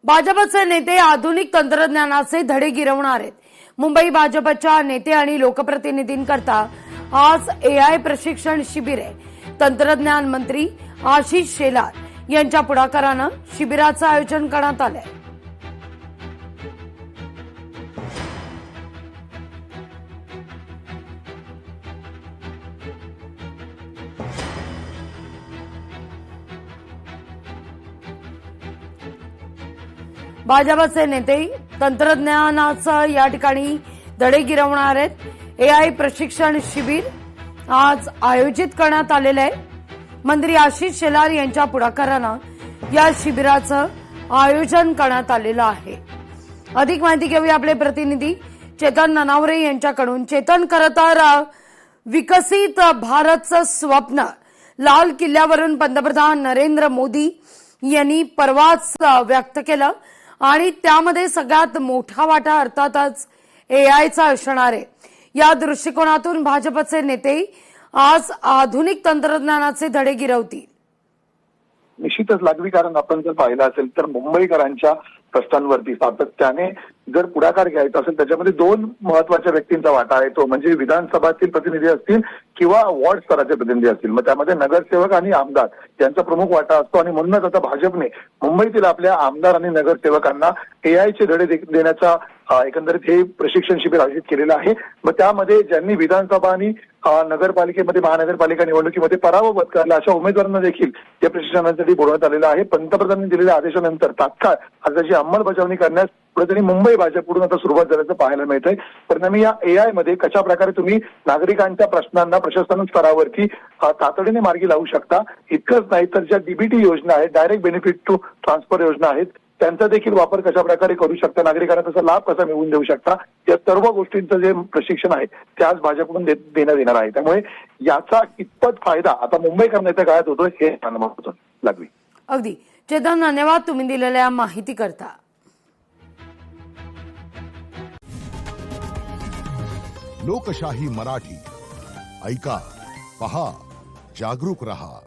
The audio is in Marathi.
भाजपचे नेते आधुनिक तंत्रज्ञानाचे धडे गिरवणार आहेत। मुंबई भाजपच्या नेते आणि लोकप्रतिनिधींकरता आज एआय प्रशिक्षण शिबिर आहे। तंत्रज्ञान मंत्री आशिष शेलार यांच्या पुढाकारानं शिबिराचं आयोजन करण्यात आलंय। भाजपचे नेते तंत्रज्ञानाचं या ठिकाणी धडे गिरवणार आहेत। एआय प्रशिक्षण शिबिर आज आयोजित करण्यात आलेलं आहे। मंत्री आशिष शेलार यांच्या पुढाकारानं या शिबिराचं आयोजन करण्यात आलेलं आहे। अधिक माहिती घेऊया आपले प्रतिनिधी चेतन ननावरे यांच्याकडून। चेतन, खरं तर विकसित भारतचं स्वप्न लाल किल्ल्यावरून पंतप्रधान नरेंद्र मोदी यांनी परवाच व्यक्त केलं आणि त्यामध्ये सगळ्यात मोठा वाटा अर्थातच एआयचा असणार आहे। या दृष्टिकोनातून भाजपचे नेते आज आधुनिक तंत्रज्ञानाचे धडे गिरवतील। निश्चितच लागवी, कारण आपण जर पाहिलं असेल तर मुंबईकरांच्या प्रश्नांवरती सातत्याने जर पुढाकार घ्यायचा असेल त्याच्यामध्ये दोन महत्वाच्या व्यक्तींचा वाटा आहे। तो म्हणजे विधानसभातील प्रतिनिधी असतील किंवा वॉर्ड स्तराचे प्रतिनिधी असतील। मग त्यामध्ये नगरसेवक आणि आमदार यांचा प्रमुख वाटा असतो आणि म्हणूनच आता भाजपने मुंबईतील आपल्या आमदार आणि नगरसेवकांना एआयचे धडे देण्याचा एकंदरीत हे प्रशिक्षण शिबिर आयोजित केलेलं आहे। मग त्यामध्ये ज्यांनी विधानसभा आणि नगरपालिकेमध्ये महानगरपालिका निवडणुकीमध्ये पराभव पत्करला अशा उमेदवारांना देखील या प्रशिक्षणासाठी बोलवण्यात आलेलं आहे। पंतप्रधानांनी दिलेल्या आदेशानंतर तात्काळ त्याची अंमलबजावणी करण्यास कुठेतरी मुंबई भाजपकडून आता सुरुवात झाल्याचं पाहायला मिळतंय। परिणामी या एआय मध्ये कशा प्रकारे तुम्ही नागरिकांच्या प्रश्नांना प्रशासन स्तरावरती तातडीने मार्गी लावू शकता। इतकंच नाही तर ज्या डीबीटी योजना आहेत, डायरेक्ट बेनिफिट टू ट्रान्सफर योजना आहेत, त्यांचा देखील वापर कशा प्रकारे करू शकता, नागरिकांना त्याचा लाभ कसा मिळवून देऊ शकता, या सर्व गोष्टींचं जे प्रशिक्षण आहे ते आज भाजपकडून देण्यात येणार आहे। त्यामुळे याचा कितपत फायदा आता मुंबईकरांच्या काळात होतोय हे महत्त्वाचं लागवी। अगदी चेतन, धन्यवाद तुम्ही दिलेल्या माहिती करता। लोकशाही मराठी ऐका, पहा, जागरूक रहा।